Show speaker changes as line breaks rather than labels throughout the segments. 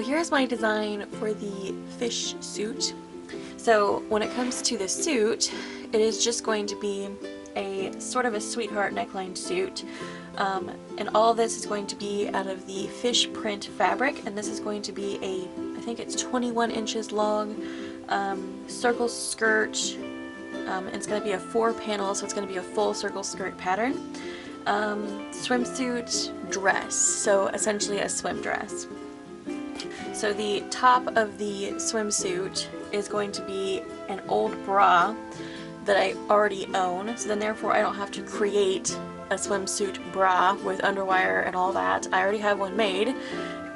So here's my design for the fish suit. So when it comes to the suit, it is just going to be a sort of a sweetheart neckline suit. And all this is going to be out of the fish print fabric, and this is going to be I think it's 21 inches long, circle skirt. It's going to be a 4-panel, so it's going to be a full circle skirt pattern. Swimsuit dress, so essentially a swim dress. So the top of the swimsuit is going to be an old bra that I already own, so then therefore I don't have to create a swimsuit bra with underwire and all that. I already have one made,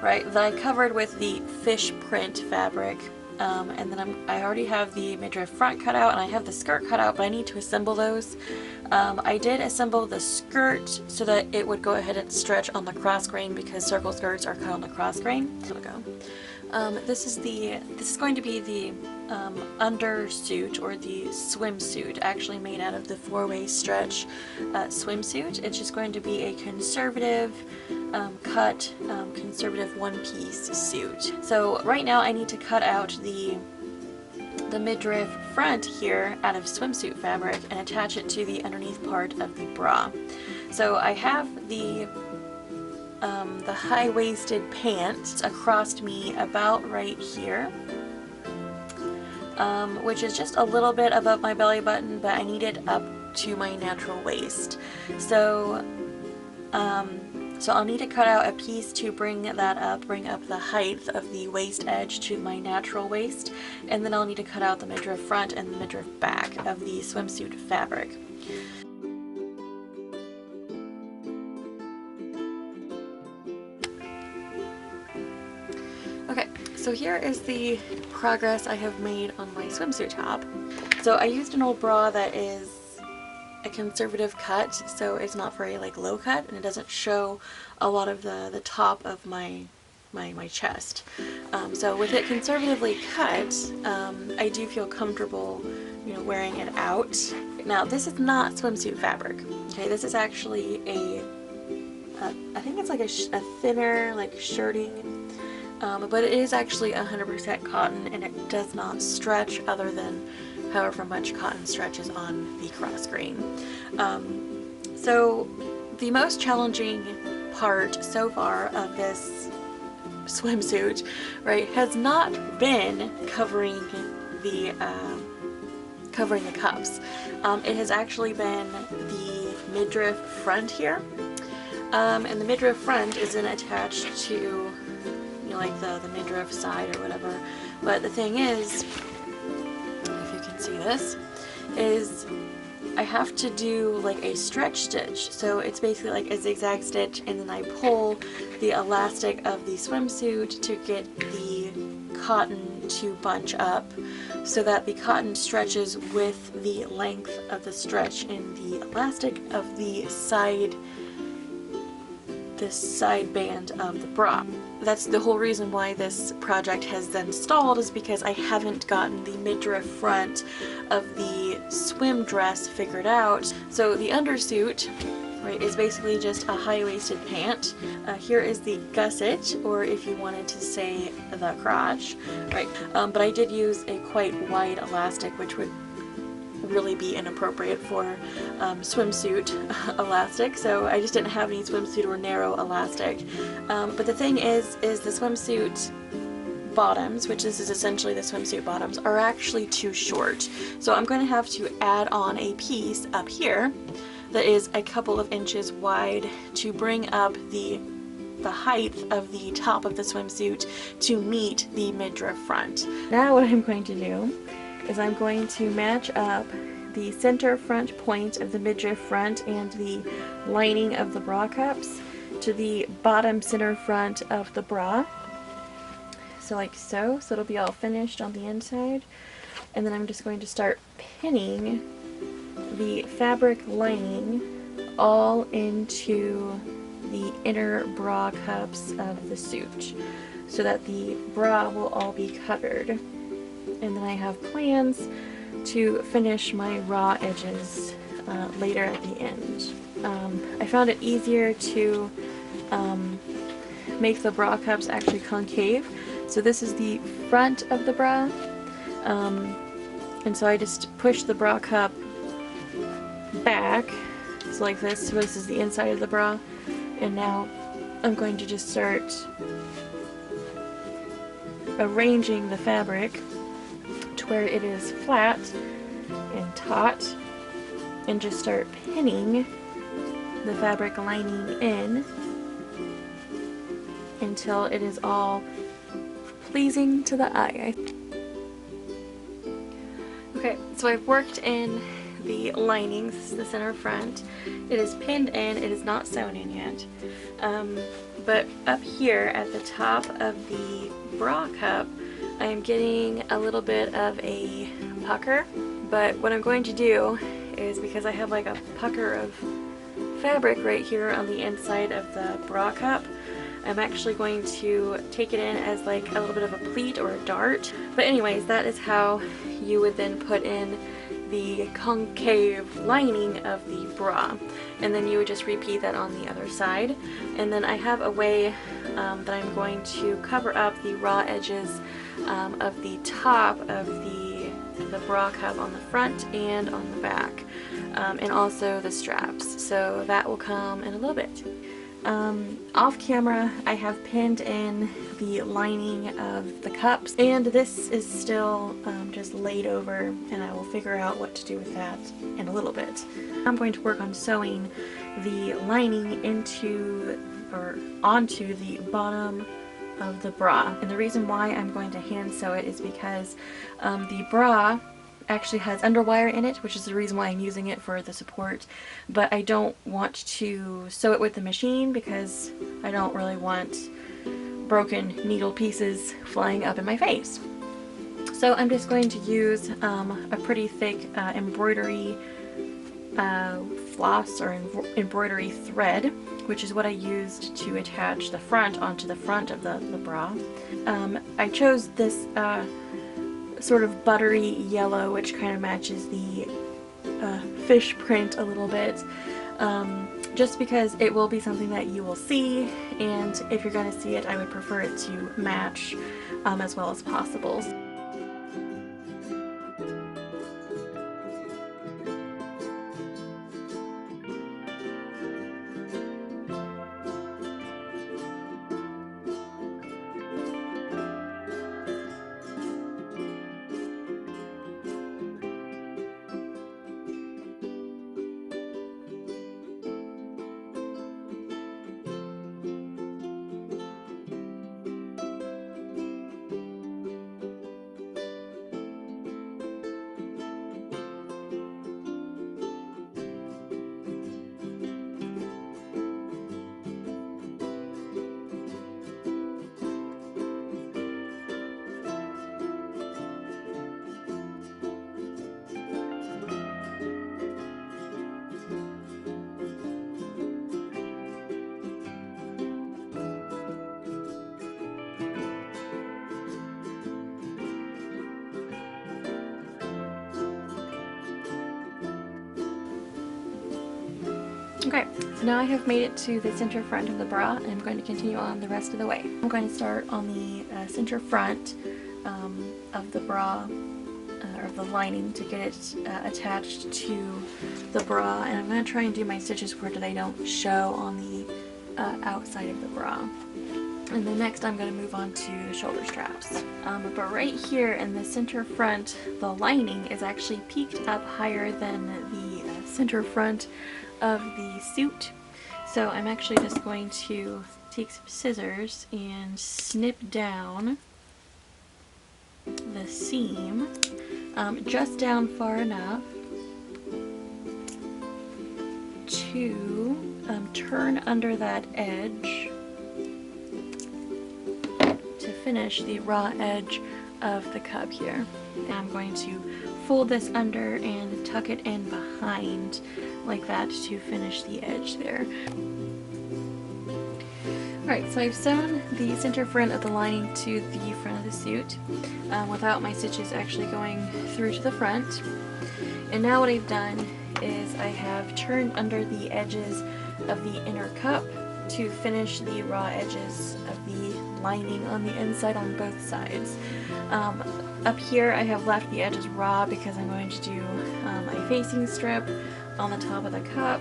right, that I covered with the fish print fabric. And then I already have the midriff front cut out and I have the skirt cut out, but I need to assemble those. I did assemble the skirt so that it would go ahead and stretch on the cross grain because circle skirts are cut on the cross grain. So go. This is going to be the undersuit, or the swimsuit, actually made out of the 4-way stretch swimsuit. It's just going to be a conservative cut, conservative one-piece suit. So right now I need to cut out the midriff front here out of swimsuit fabric and attach it to the underneath part of the bra. So I have the high-waisted pant across me about right here, which is just a little bit above my belly button, but I need it up to my natural waist. So I'll need to cut out a piece to bring up the height of the waist edge to my natural waist, and then I'll need to cut out the midriff front and the midriff back of the swimsuit fabric. Okay, so here is the progress I have made on my swimsuit top. So I used an old bra that is a conservative cut, so it's not very low cut, and it doesn't show a lot of the top of my chest. So with it conservatively cut, I do feel comfortable, wearing it out. Now this is not swimsuit fabric. Okay, this is actually I think it's like a thinner shirting. But it is actually 100% cotton, and it does not stretch other than however much cotton stretches on the cross grain. So the most challenging part so far of this swimsuit, right, has not been covering the cups. It has actually been the midriff front here, and the midriff front isn't attached to the midriff side or whatever. But the thing is, if you can see this, is I have to do a stretch stitch. So it's basically like a zigzag stitch, and then I pull the elastic of the swimsuit to get the cotton to bunch up so that the cotton stretches with the length of the stretch in the elastic of the side band of the bra. That's the whole reason why this project has then stalled, is because I haven't gotten the midriff front of the swim dress figured out. So the undersuit, right, is basically just a high-waisted pant. Here is the gusset, or if you wanted to say the crotch, right? But I did use a quite wide elastic, which would really be inappropriate for swimsuit elastic, so I just didn't have any swimsuit or narrow elastic. But the thing is the swimsuit bottoms, which this is essentially the swimsuit bottoms, are actually too short. So I'm going to have to add on a piece up here that is a couple of inches wide to bring up the height of the top of the swimsuit to meet the midriff front. Now what I'm going to do is I'm going to match up the center front point of the midriff front and the lining of the bra cups to the bottom center front of the bra. So like so. So it'll be all finished on the inside. And then I'm just going to start pinning the fabric lining all into the inner bra cups of the suit so that the bra will all be covered. And then I have plans to finish my raw edges later at the end. I found it easier to make the bra cups actually concave So this is the front of the bra, and so I just push the bra cup back, so like this. So this is the inside of the bra, and now I'm going to just start arranging the fabric to where it is flat and taut, and just start pinning the fabric lining in until it is all pleasing to the eye. Okay, so I've worked in the lining. This is the center front. It is pinned in, it is not sewn in yet. But up here at the top of the bra cup, I am getting a little bit of a pucker. But what I'm going to do is, because I have like a pucker of fabric right here on the inside of the bra cup, I'm actually going to take it in as like a little bit of a pleat or a dart. But anyways, that is how you would then put in the concave lining of the bra, and then you would just repeat that on the other side. And then I have a way that I'm going to cover up the raw edges of the top of the bra cup on the front and on the back, and also the straps. So that will come in a little bit. Off camera, I have pinned in the lining of the cups, and this is still just laid over, and I will figure out what to do with that in a little bit. I'm going to work on sewing the lining into or onto the bottom of the bra. And the reason why I'm going to hand sew it is because the bra actually has underwire in it, which is the reason why I'm using it for the support, but I don't want to sew it with the machine because I don't really want broken needle pieces flying up in my face. So I'm just going to use a pretty thick embroidery floss or embroidery thread, which is what I used to attach the front onto the front of the bra. I chose this sort of buttery yellow, which kind of matches the fish print a little bit, just because it will be something that you will see, and if you're going to see it, I would prefer it to match as well as possible. Okay, so now I have made it to the center front of the bra, and I'm going to continue on the rest of the way. I'm going to start on the center front of the bra, or the lining, to get it attached to the bra, and I'm going to try and do my stitches where they don't show on the outside of the bra. And then next I'm going to move on to the shoulder straps. But right here in the center front, the lining is actually peaked up higher than the center front of the suit. So I'm actually just going to take some scissors and snip down the seam, just down far enough to turn under that edge to finish the raw edge of the cup here. And I'm going to fold this under and tuck it in behind like that to finish the edge there. Alright, so I've sewn the center front of the lining to the front of the suit without my stitches actually going through to the front. And now what I've done is I have turned under the edges of the inner cup to finish the raw edges of the lining on the inside on both sides. Up here I have left the edges raw because I'm going to do a facing strip on the top of the cup.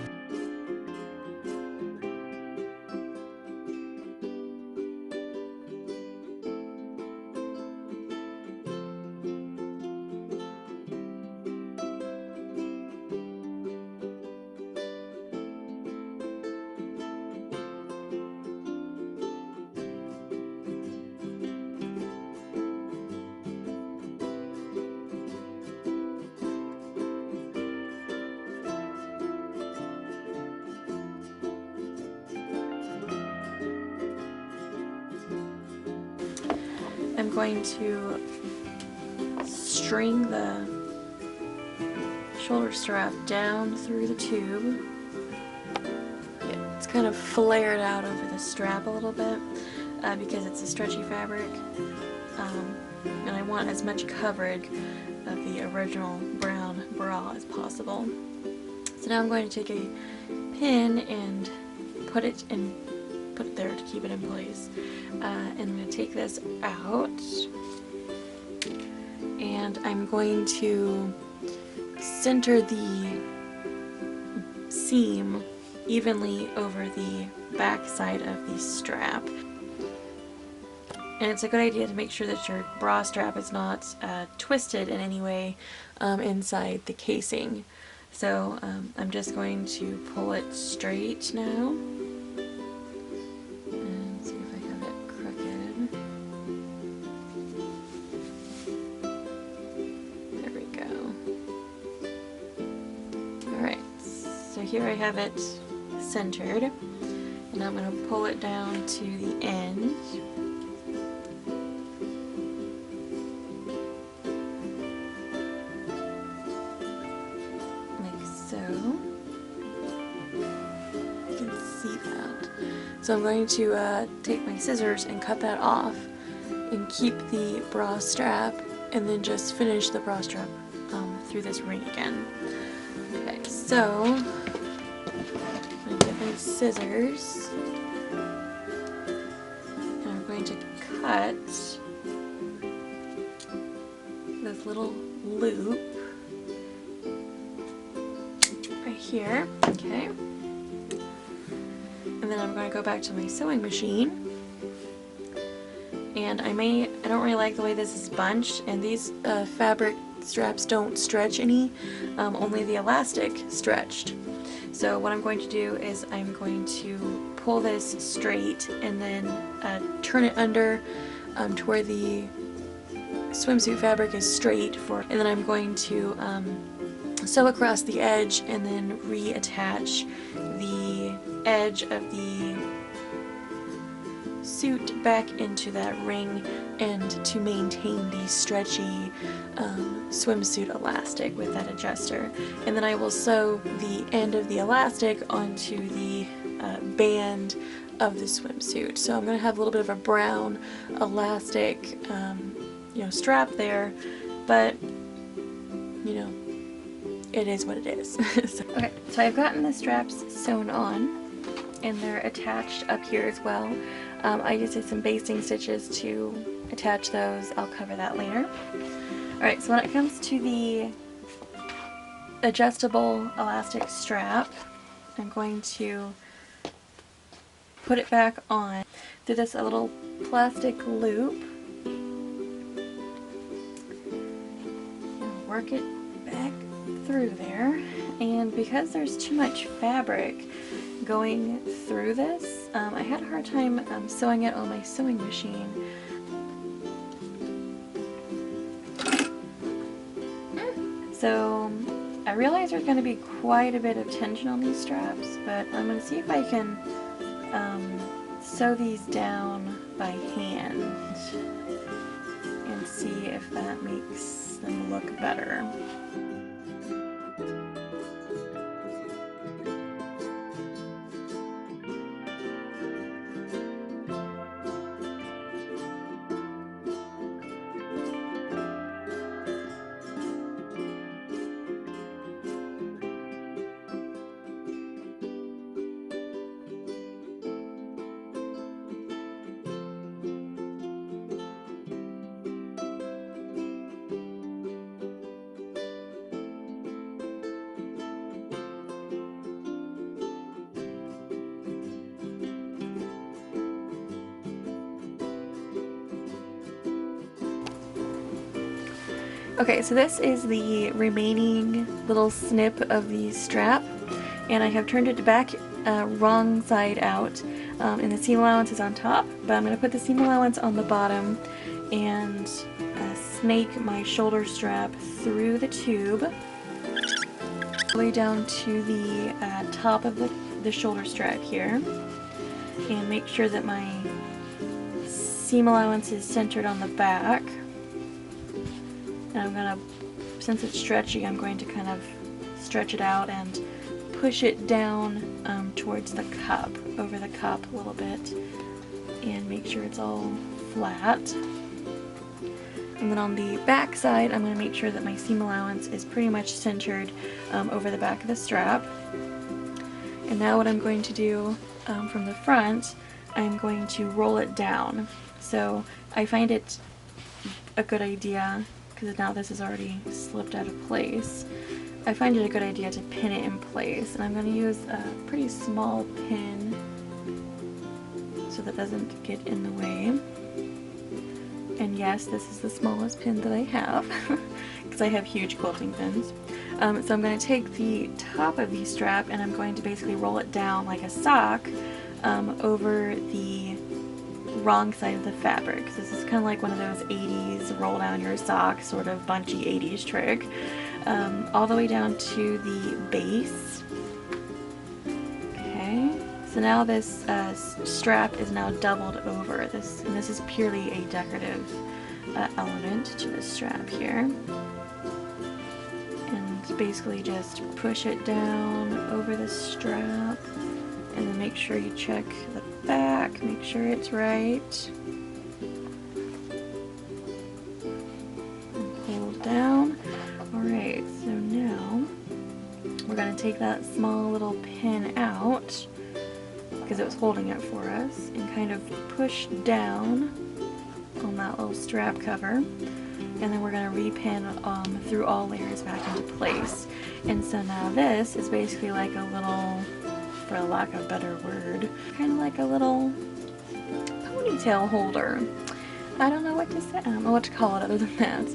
I'm going to string the shoulder strap down through the tube. It's kind of flared out over the strap a little bit because it's a stretchy fabric, and I want as much coverage of the original brown bra as possible. So now I'm going to take a pin and put it there to keep it in place. And I'm going to take this out, and I'm going to center the seam evenly over the back side of the strap. And it's a good idea to make sure that your bra strap is not twisted in any way inside the casing. So I'm just going to pull it straight now. And see if I have it crooked. There we go. Alright, so here I have it centered. And I'm going to pull it down to the end. So I'm going to take my scissors and cut that off and keep the bra strap, and then just finish the bra strap through this ring again. Okay, so I'm going to get my scissors and I'm going to cut this little loop right here. Okay. And then I'm going to go back to my sewing machine, and I don't really like the way this is bunched, and these fabric straps don't stretch any, only the elastic stretched. So what I'm going to do is I'm going to pull this straight and then turn it under to where the swimsuit fabric is straight, and then I'm going to sew across the edge and then reattach the edge of the suit back into that ring, and to maintain the stretchy swimsuit elastic with that adjuster. And then I will sew the end of the elastic onto the band of the swimsuit. So I'm going to have a little bit of a brown elastic strap there, but it is what it is. Okay, so I've gotten the straps sewn on, and they're attached up here as well. I just did some basting stitches to attach those. I'll cover that later. Alright, so when it comes to the adjustable elastic strap, I'm going to put it back on through this little plastic loop and work it back through there. And because there's too much fabric going through this, I had a hard time sewing it on my sewing machine. So I realize there's going to be quite a bit of tension on these straps, but I'm going to see if I can sew these down by hand and see if that makes them look better. Okay, so this is the remaining little snip of the strap, and I have turned it back wrong side out, and the seam allowance is on top, but I'm going to put the seam allowance on the bottom and snake my shoulder strap through the tube, all the way down to the top of the shoulder strap here, and make sure that my seam allowance is centered on the back. And I'm going to, since it's stretchy, I'm going to kind of stretch it out and push it down towards the cup, over the cup a little bit, and make sure it's all flat. And then on the back side, I'm going to make sure that my seam allowance is pretty much centered over the back of the strap. And now what I'm going to do from the front, I'm going to roll it down. So I find it a good idea, because now this is already slipped out of place, I find it a good idea to pin it in place. And I'm going to use a pretty small pin so that doesn't get in the way. And yes, this is the smallest pin that I have, because I have huge quilting pins. So I'm going to take the top of the strap and I'm going to basically roll it down like a sock over the wrong side of the fabric. This is kind of like one of those 80s roll down your sock sort of bunchy 80s trick, all the way down to the base. Okay, so now this strap is now doubled over this, and this is purely a decorative element to the strap here. And basically just push it down over the strap, and then make sure you check the back, make sure it's right. And hold down. Alright, so now we're going to take that small little pin out, because it was holding it for us, and kind of push down on that little strap cover. And then we're going to repin through all layers back into place. And so now this is basically like a little, for lack of a better word, kind of like a little ponytail holder. I don't know what to say, I don't know what to call it other than that.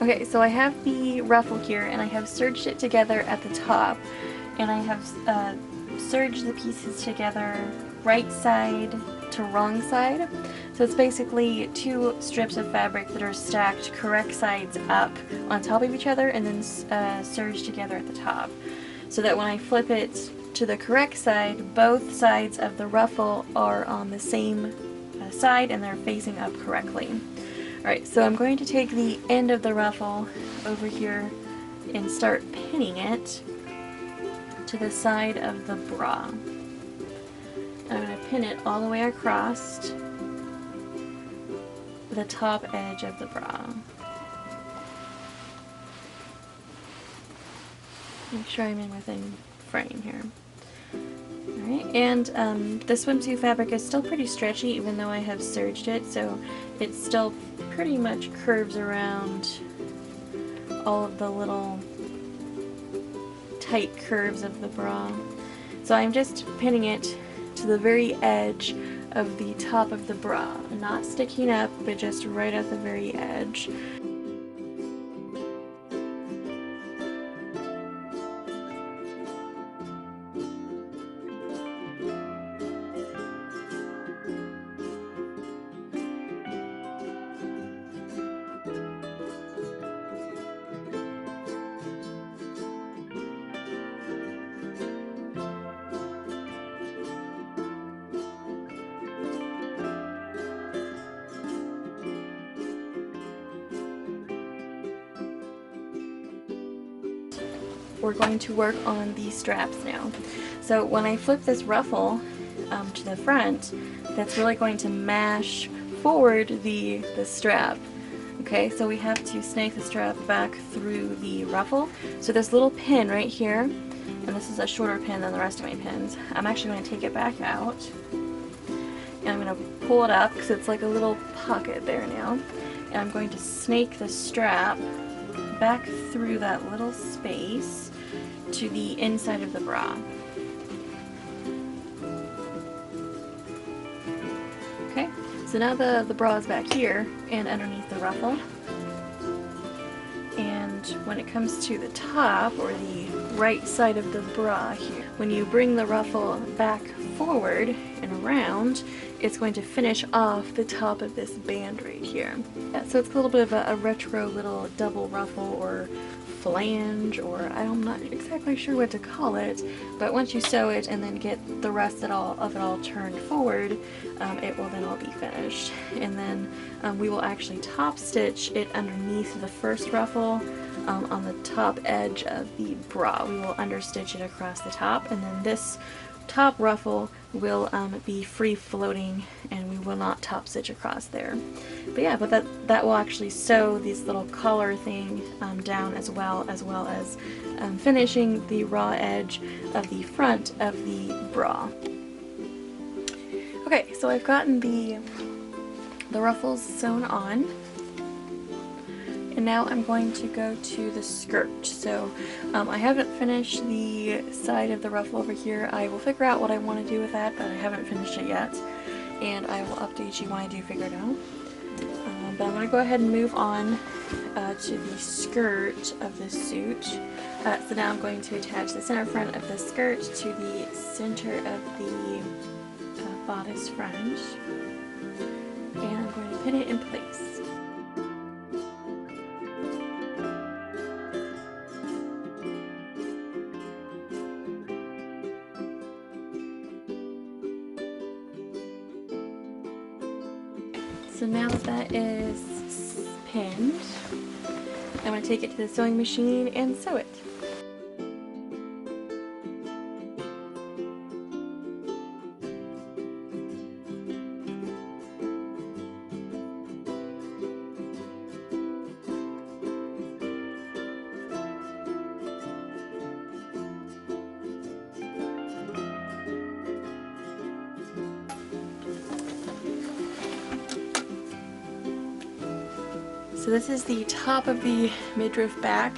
Okay, so I have the ruffle here, and I have serged it together at the top, and I have serged the pieces together right side to wrong side. So it's basically two strips of fabric that are stacked correct sides up on top of each other and then serged together at the top. So that when I flip it to the correct side, both sides of the ruffle are on the same side and they're facing up correctly. Alright, so I'm going to take the end of the ruffle over here and start pinning it to the side of the bra. I'm going to pin it all the way across the top edge of the bra. Make sure I'm in within frame here. Alright, and the swimsuit fabric is still pretty stretchy even though I have serged it, so it still pretty much curves around all of the little tight curves of the bra. So I'm just pinning it to the very edge of the top of the bra, not sticking up, but just right at the very edge. We're going to work on the straps now. So when I flip this ruffle to the front, that's really going to mash forward the strap. Okay, so we have to snake the strap back through the ruffle. So this little pin right here, and this is a shorter pin than the rest of my pins, I'm actually going to take it back out, and I'm going to pull it up because it's like a little pocket there now, and I'm going to snake the strap back through that little space to the inside of the bra. Okay, so now the bra is back here and underneath the ruffle. when it comes to the top, or the right side of the bra here, when you bring the ruffle back forward and around, it's going to finish off the top of this band right here. Yeah, so it's a little bit of a retro little double ruffle or flange, or I'm not exactly sure what to call it, but once you sew it and then get the rest of it all turned forward, it will then all be finished. And then we will actually top stitch it underneath the first ruffle on the top edge of the bra. We will understitch it across the top, and then this top ruffle will be free floating, and we will not top stitch across there. But yeah, but that will actually sew this little collar thing down as well as finishing the raw edge of the front of the bra. Okay, so I've gotten the ruffles sewn on. And now I'm going to go to the skirt. So I haven't finished the side of the ruffle over here. I will figure out what I want to do with that, but I haven't finished it yet. And I will update you when I do figure it out. But I'm going to go ahead and move on to the skirt of this suit. So now I'm going to attach the center front of the skirt to the center of the bodice front. And I'm going to pin it in place. So now that is pinned, I'm going to take it to the sewing machine and sew it. So this is the top of the midriff back,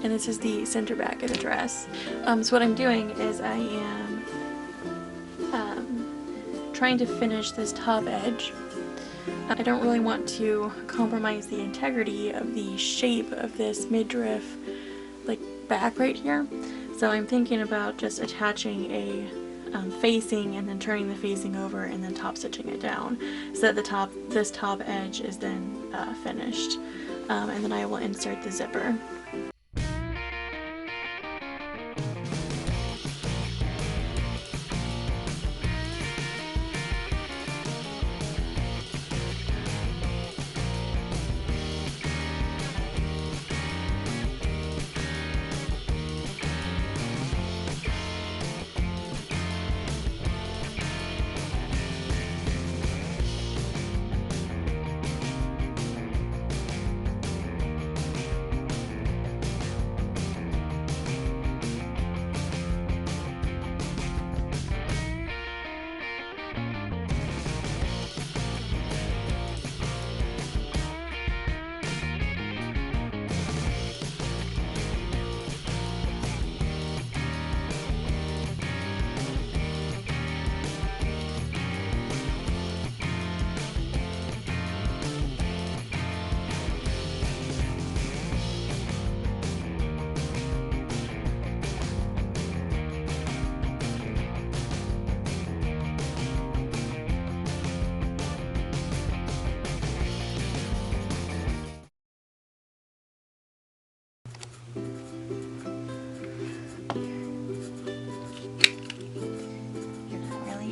and this is the center back of the dress. So what I'm doing is I am trying to finish this top edge. I don't really want to compromise the integrity of the shape of this midriff like back right here. So I'm thinking about just attaching a facing and then turning the facing over and then top stitching it down so that this top edge is then finished. And then I will insert the zipper.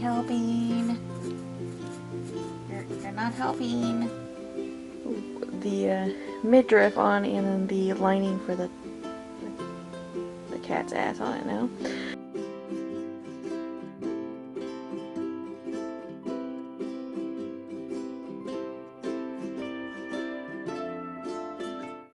Helping. You're not helping. The midriff on, and then the lining for the cat's ass on it now.